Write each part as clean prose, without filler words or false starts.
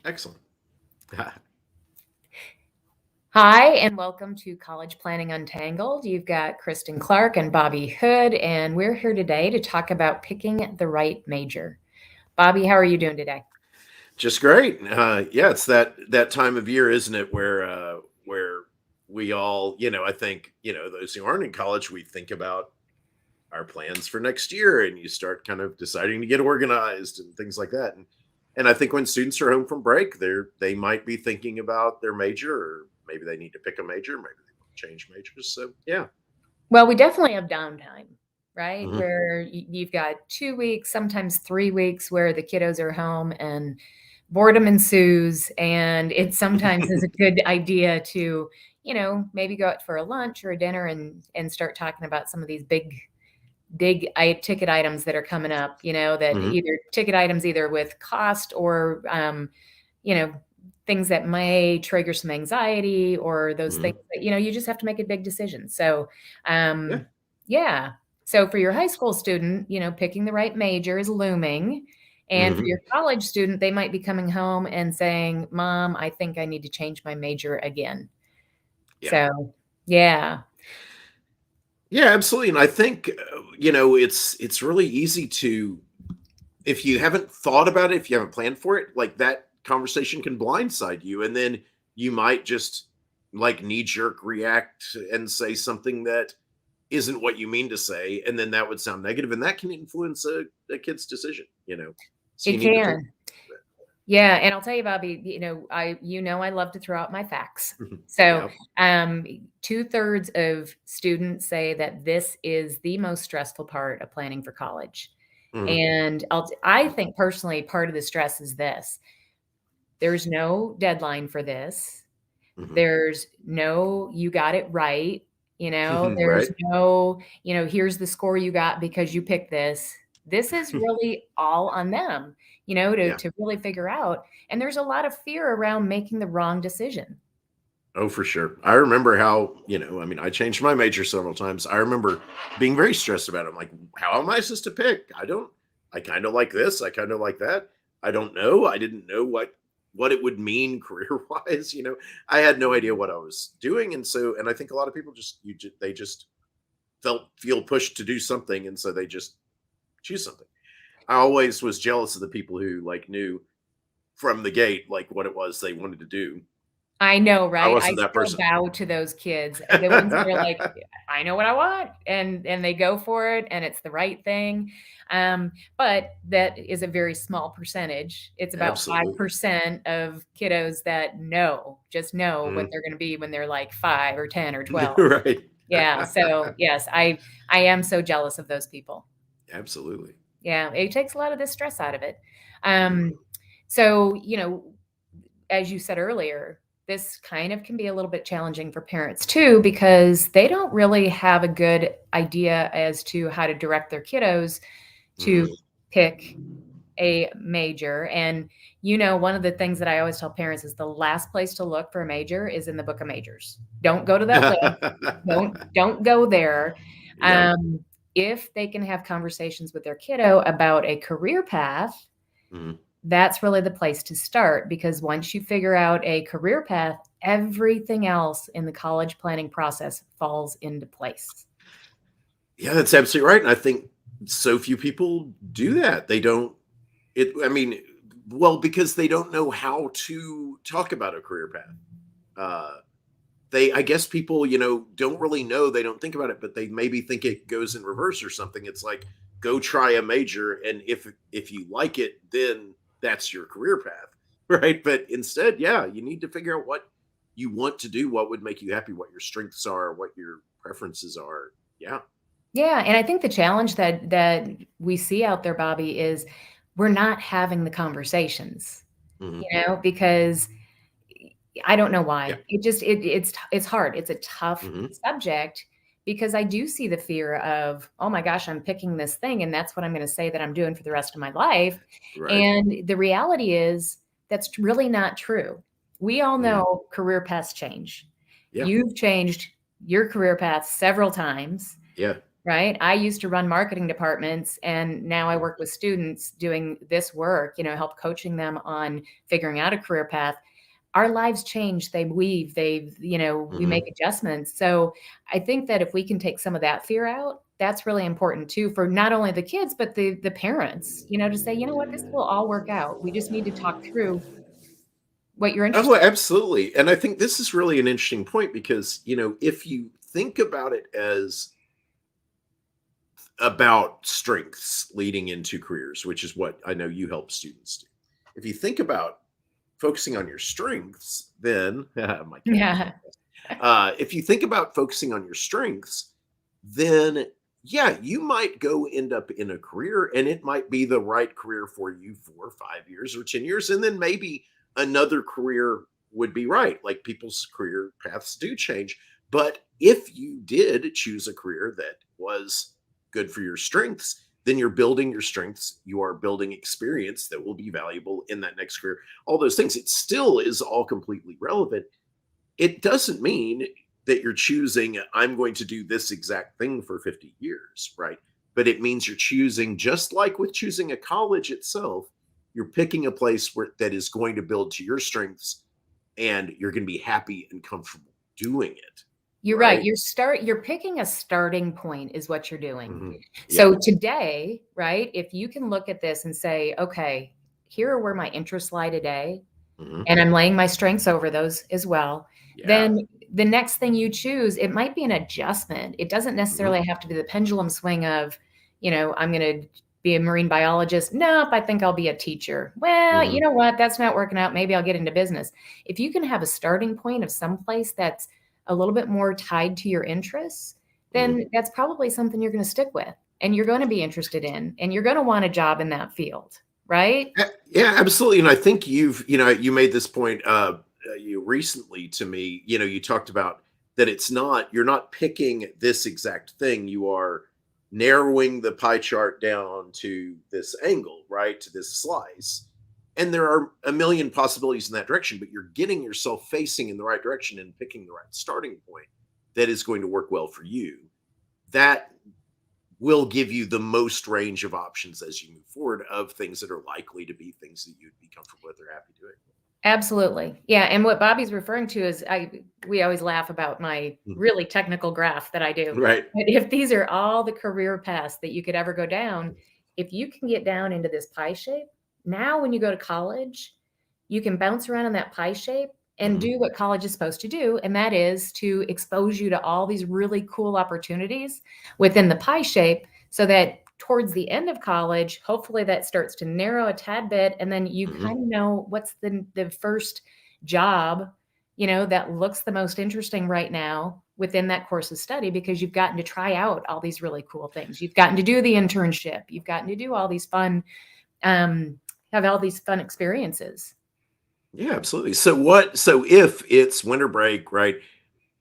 Excellent. Hi, and welcome to College Planning Untangled. You've got Kristen Clark and Bobby Hood, and we're here today to talk about picking the right major. Bobby, how are you doing today? Just great. Yeah, it's that time of year, isn't it, where we all, I think, those who aren't in college, we think about our plans for next year, and you start kind of deciding to get organized and things like that. And I think when students are home from break, they might be thinking about their major, or maybe they need to pick a major, maybe they want to change majors. So yeah. Well, we definitely have downtime, right? Hmm. Where you've got 2 weeks, sometimes 3 weeks, where the kiddos are home and boredom ensues. And it sometimes is a good idea to, maybe go out for a lunch or a dinner and start talking about some of these big ticket items that are coming up, that Hmm. either ticket items either with cost or, you know, things that may trigger some anxiety or those things Hmm. that, you just have to make a big decision. So, Yeah. yeah. So for your high school student, picking the right major is looming. And for Hmm. your college student, they might be coming home and saying, Mom, I think I need to change my major again. Yeah. So, yeah. Yeah, absolutely. And I think it's really easy to, if you haven't thought about it, if you haven't planned for it, like that conversation can blindside you, and then you might just like knee jerk react and say something that isn't what you mean to say, and then that would sound negative, and that can influence a kid's decision. So you It need to think. can. Yeah, and I'll tell you, Bobby, I love to throw out my facts. So, Yeah. um, 2/3 of students say that this is the most stressful part of planning for college. Hmm. And I think personally, part of the stress is this: there's no deadline for this. Hmm. There's no, you got it right. There's Right. no, here's the score you got because you picked this. This is really all on them, to, Yeah. to really figure out. And there's a lot of fear around making the wrong decision. Oh, for sure. I remember how, I mean, I changed my major several times. I remember being very stressed about it. I'm like, how am I supposed to pick? I kind of like this. I kind of like that. I don't know. I didn't know what it would mean career wise. I had no idea what I was doing. And I think a lot of people they just feel pushed to do something. And so they just choose something. I always was jealous of the people who like knew from the gate, like what it was they wanted to do. I know, I right? I wasn't that still person. bow to those kids, the ones that are like, "I know what I want," and they go for it, and it's the right thing. But that is a very small percentage. It's about Absolutely. 5% of kiddos that just know what Mhm. they're gonna be when they're, like, 5 or 10 or 12. Right. Yeah, so, yes, I am so jealous of those people. Absolutely. Yeah, it takes a lot of the stress out of it. Mhm. Um, so, as you said earlier, this kind of can be a little bit challenging for parents too, because they don't really have a good idea as to how to direct their kiddos to Mhm. pick a major. And, one of the things that I always tell parents is the last place to look for a major is in the book of majors. Don't go to that list. Don't go there. Yep. Um, if they can have conversations with their kiddo about a career path, Mhm. that's really the place to start, because once you figure out a career path, everything else in the college planning process falls into place. Yeah, that's absolutely right, and I think so few people do that. They don't I mean, well, because they don't know how to talk about a career path. Uh, I guess people, don't really know, they don't think about it, but they maybe think it goes in reverse or something. It's like, go try a major, and if you like it, then that's your career path, right? But instead, yeah, you need to figure out what you want to do, what would make you happy, what your strengths are, what your preferences are. Yeah. Yeah, and I think the challenge that we see out there, Bobby, is we're not having the conversations, Hmm. because I don't know Yeah. why. It's hard. It's a tough Hmm. subject, because I do see the fear of, oh my gosh, I'm picking this thing and that's what I'm going to say that I'm doing for the rest of my life. Right. And the reality is that's really not true. We all Hmm. know career paths change. Yeah. You've changed your career path several times, Yeah. right? I used to run marketing departments, and now I work with students doing this work, help coaching them on figuring out a career path. Our lives change, they weave, we make Mhm. adjustments. So I think that if we can take some of that fear out, that's really important too, for not only the kids, but the parents, to say, you know what, this will all work out. We just need to talk through what you're Oh, interested absolutely. And I think this is really an interesting point because, if you think about it as about strengths leading into careers, which is what I know you help students do. If you think about focusing on your strengths, then my in. cat just Yeah. walked past. If you think about focusing on your strengths, then yeah, you might go end up in a career and it might be the right career for you for 5 years or 10 years. And then maybe another career would be right. Like people's career paths do change. But if you did choose a career that was good for your strengths, then you're building your strengths. You are building experience that will be valuable in that next career. All those things. It still is all completely relevant. It doesn't mean that you're choosing, I'm going to do this exact thing for 50 years, right? But it means you're choosing, just like with choosing a college itself, you're picking a place where that is going to build to your strengths and you're going to be happy and comfortable doing it, You're right. right? You're picking a starting point is what you're doing. Mhm. Yeah. So today, right, if you can look at this and say, okay, here are where my interests lie today, Mhm. and I'm laying my strengths over those as well, Yeah. then the next thing you choose, it might be an adjustment. It doesn't Mhm. necessarily have to be the pendulum swing of, I'm going to be a marine biologist. Nope, I think I'll be a teacher. Well, you Mhm. know what? That's not working out. Maybe I'll get into business. If you can have a starting point of some place that's a little bit more tied to your interests, Mhm. then that's probably something you're going to stick with and you're going to be interested in, and you're going to want a job in that field, right? Yeah, absolutely. And I think you made this point you recently to me. You talked about that you're not picking this exact thing. You are narrowing the pie chart down to this angle, right? To this slice. And there are a million possibilities in that direction, but you're getting yourself facing in the right direction and picking the right starting point that is going to work well for you. That will give you the most range of options as you move forward of things that are likely to be things that you'd be comfortable with or happy doing. Absolutely. Yeah, and what Bobby's referring to is we always laugh about my Mhm. really technical graph that I do. Right. But if these are all the career paths that you could ever go down, if you can get down into this pie shape, now when you go to college, you can bounce around in that pie shape and Mhm. do what college is supposed to do, and that is to expose you to all these really cool opportunities within the pie shape so that towards the end of college, hopefully that starts to narrow a tad bit, and then you Mhm. kind of know what's the first job, that looks the most interesting right now within that course of study, because you've gotten to try out all these really cool things. You've gotten to do the internship. You've gotten to do all these fun, um, have all these fun experiences. Yeah, absolutely. So if it's winter break, right?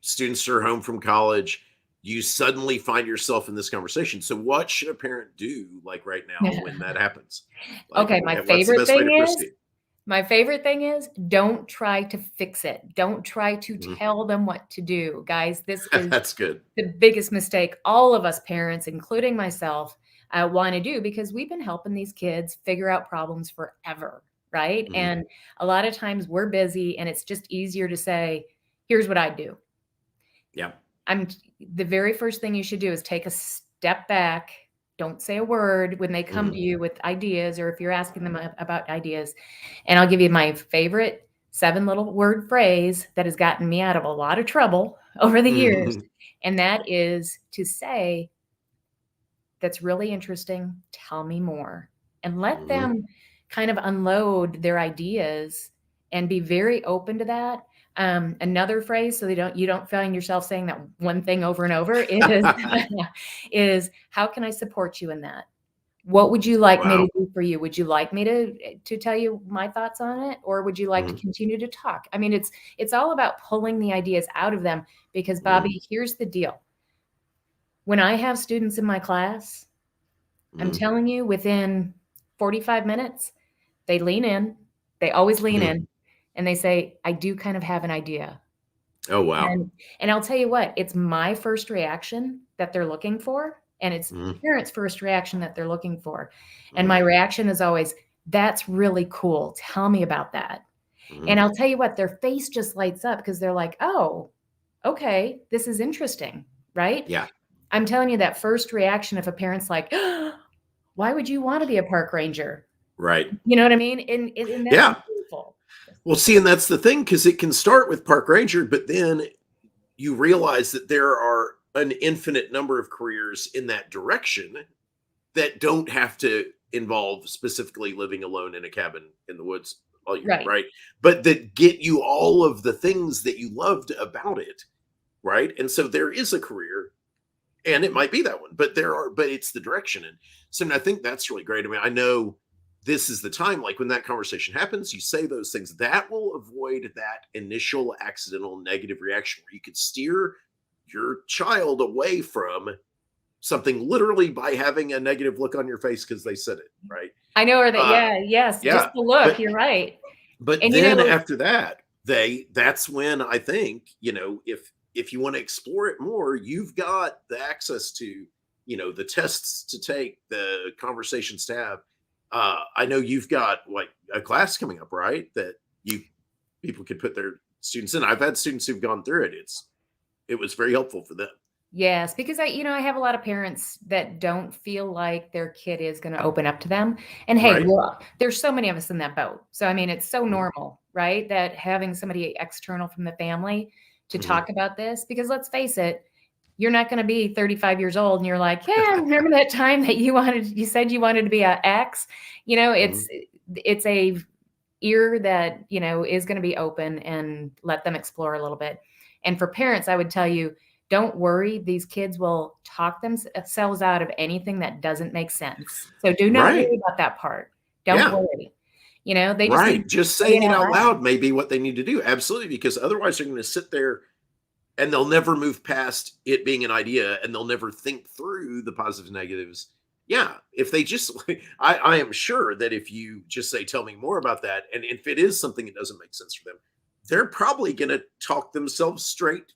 Students are home from college, you suddenly find yourself in this conversation. So what should a parent do like right now when that happens? Like Okay, what's the best way to proceed? my favorite thing is don't try to fix it. Don't try to Mhm. tell them what to do. Guys, this is That's good. the biggest mistake all of us parents, including myself, want to do, because we've been helping these kids figure out problems forever, right? Mhm. And a lot of times we're busy and it's just easier to say, here's what I do. Yeah. I'm The very first thing you should do is take a step back. Don't say a word when they come to Mhm. you with ideas, or if you're asking them about ideas. And I'll give you my favorite 7 little word phrase that has gotten me out of a lot of trouble over the years. Mhm. And that is to say, that's really interesting. Tell me more. And let Mhm. them kind of unload their ideas and be very open to that. Another phrase, so you don't find yourself saying that one thing over and over, is is how can I support you in that? What would you like me Wow. to do for you? Would you like me to tell you my thoughts on it, or would you like to Mhm. continue to talk? I mean, it's all about pulling the ideas out of them, because Mhm. Bobby, here's the deal. When I have students in my class, I'm Mhm. telling you, within 45 minutes, they lean in. They always lean Mhm. in and they say, I do kind of have an idea. Oh, wow. And I'll tell you what, it's my first reaction that they're looking for. And it's Mhm. parents' first reaction that they're looking for. And Mhm. my reaction is always, "That's really cool. Tell me about that." And Mhm. I'll tell you what, their face just lights up because they're like, "Oh, okay, this is interesting," right? Yeah. I'm telling you that first reaction if a parent's like, "Why would you wanna be a park ranger?" Right. You know what I mean? And that's Yeah. beautiful. Well, see, and that's the thing because it can start with park ranger, but then you realize that there are an infinite number of careers in that direction that don't have to involve specifically living alone in a cabin in the woods all year, Right. right? But that get you all of the things that you loved about it, right? And so there is a career, and it might be that one, but but it's the direction. And so I think that's really great. I mean, I know this is the time, like when that conversation happens, you say those things that will avoid that initial accidental negative reaction where you could steer your child away from something literally by having a negative look on your face because they said it, right? I know where that Uh, yeah, yes, just yeah, the look, but you're right. but And, then after that, that's when I think, if you want to explore it more, you've got the access to, the tests to take, the conversations to have. I know you've got like a class coming up, right? That you people could put their students in. I've had students who've gone through it. It was very helpful for them. yes, because I have a lot of parents that don't feel like their kid is gonna open up to them. And hey, Right. well, there's so many of us in that boat. So, I mean, it's so Mhm. normal, right? That having somebody external from the family to Mhm. talk about this, because let's face it, you're not gonna be 35 years old and you're like, "Yeah, remember that time that you said you wanted to be a X?" You know, Mhm. it's a ear that, is gonna be open and let them explore a little bit. And for parents, I would tell you, don't worry, these kids will talk themselves out of anything that doesn't make sense. So do not Right. worry about that part. Don't Yeah. worry. They just need Right, to just say saying it it out out loud. loud may be what they need to do, absolutely, because otherwise they're gonna sit there and they'll never move past it being an idea, and they'll never think through the positives and negatives. Yeah, if they just I am sure that if you just say, "Tell me more about that," and if it is something that doesn't make sense for them, they're probably gonna talk themselves straight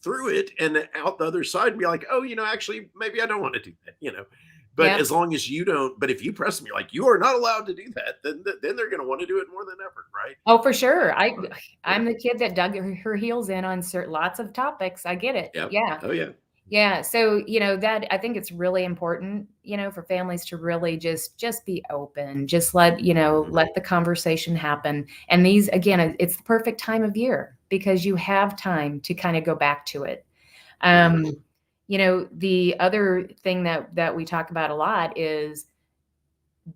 through it and out the other side and be like, "Oh, actually, maybe I don't wanna do that." But Yep. as long as you don't but if you press them, you're like, "You are not allowed to do that," then they're gonna wanna do it more than ever, right? Oh, for sure. Uh, I'm yeah. the kid that dug her heels in on lots of topics. I get it. Yep. Yeah. Oh, yeah. Yeah, so, that I think it's really important, for families to really just be open, just Mhm. let the conversation happen. And these again, it's the perfect time of year because you have time to kind of go back to it. Mhm. The other thing that we talk about a lot is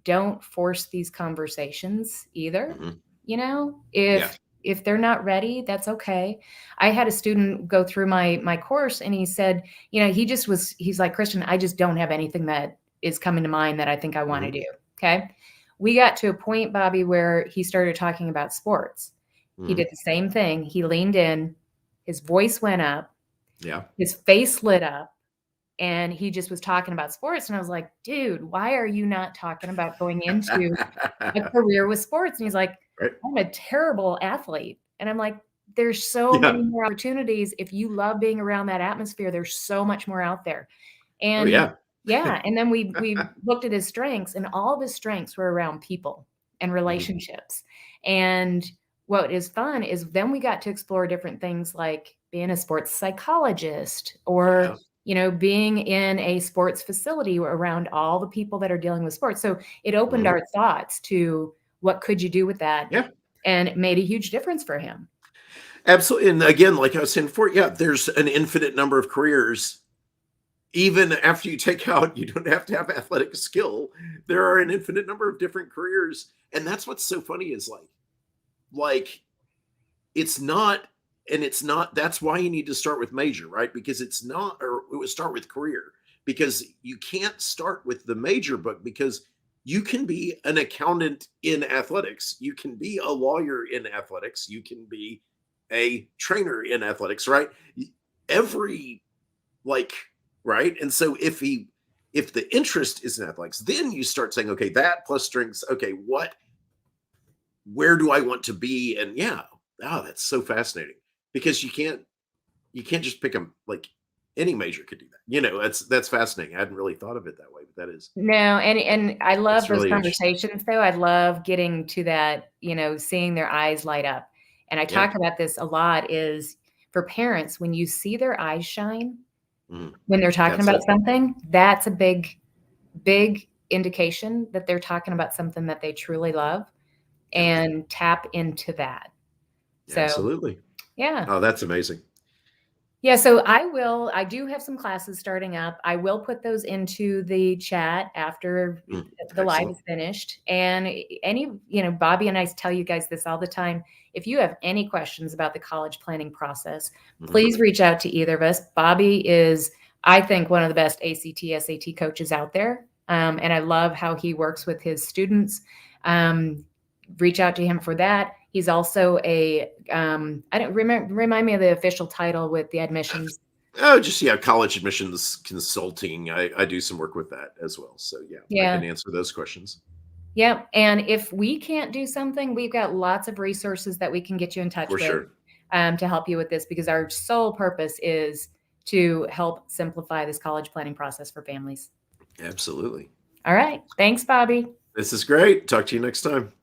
don't force these conversations either. Mhm. You know, Yeah. if they're not ready, that's okay. I had a student go through my course and he said, he's like, "Christian, I just don't have anything that is coming to mind that I think I want to Mhm. do." Okay. We got to a point, Bobby, where he started talking about sports. He Mhm. did the same thing. He leaned in, his voice went up, Yeah. his face lit up, and he just was talking about sports. And I was like, "Dude, why are you not talking about going into a career with sports?" And he's like, Right. "I'm a terrible athlete." And I'm like, "There's so Yeah. many more opportunities. If you love being around that atmosphere, there's so much more out there." Oh, And yeah. yeah, and then we looked at his strengths, and all of his strengths were around people and Mhm. relationships. And what is fun is then we got to explore different things like being a sports psychologist or Yeah. being in a sports facility around all the people that are dealing with sports. So it opened Mhm. our thoughts to what could you do with that? Yeah. And it made a huge difference for him. Absolutely, and again, like I was saying before, yeah, there's an infinite number of careers. Even after you take out you don't have to have athletic skill, there are an infinite number of different careers, and that's what's so funny is, like, it's not it's not that's why you need to start with major, right? Because it's not or it would start with career, because you can't start with the major book because you can be an accountant in athletics, you can be a lawyer in athletics, you can be a trainer in athletics, right? Every like right? And so if the interest is in athletics, then you start saying, okay, that plus strengths, okay, where do I want to be? And yeah, oh, that's so fascinating because you can't just pick them like any major could do that. You know, that's fascinating. I hadn't really thought of it that way, but that is No, and I love that's those really interesting. conversations though. I love getting to that, seeing their eyes light up. And I Yeah. talk about this a lot is for parents, when you see their eyes shine Mhm. when they're talking That's about it. something, that's a big, big indication that they're talking about something that they truly love Yeah. and tap into that. So, Absolutely. yeah. Oh, that's amazing. Yeah, so I do have some classes starting up. I will put those into the chat after the live Excellent. is finished. And Bobby and I tell you guys this all the time. If you have any questions about the college planning process, Mhm. please reach out to either of us. Bobby is, I think, one of the best ACT, SAT coaches out there. And I love how he works with his students. Reach out to him for that. He's also I don't remember, remind me of the official title with the admissions. Oh, just yeah, college admissions consulting. I do some work with that as well. So yeah, I Yeah. can answer those questions Yeah. And if we can't do something, we've got lots of resources that we can get you in touch for with sure. to help you with this because our sole purpose is to help simplify this college planning process for families. Absolutely. All right. Thanks, Bobby. This is great. Talk to you next time.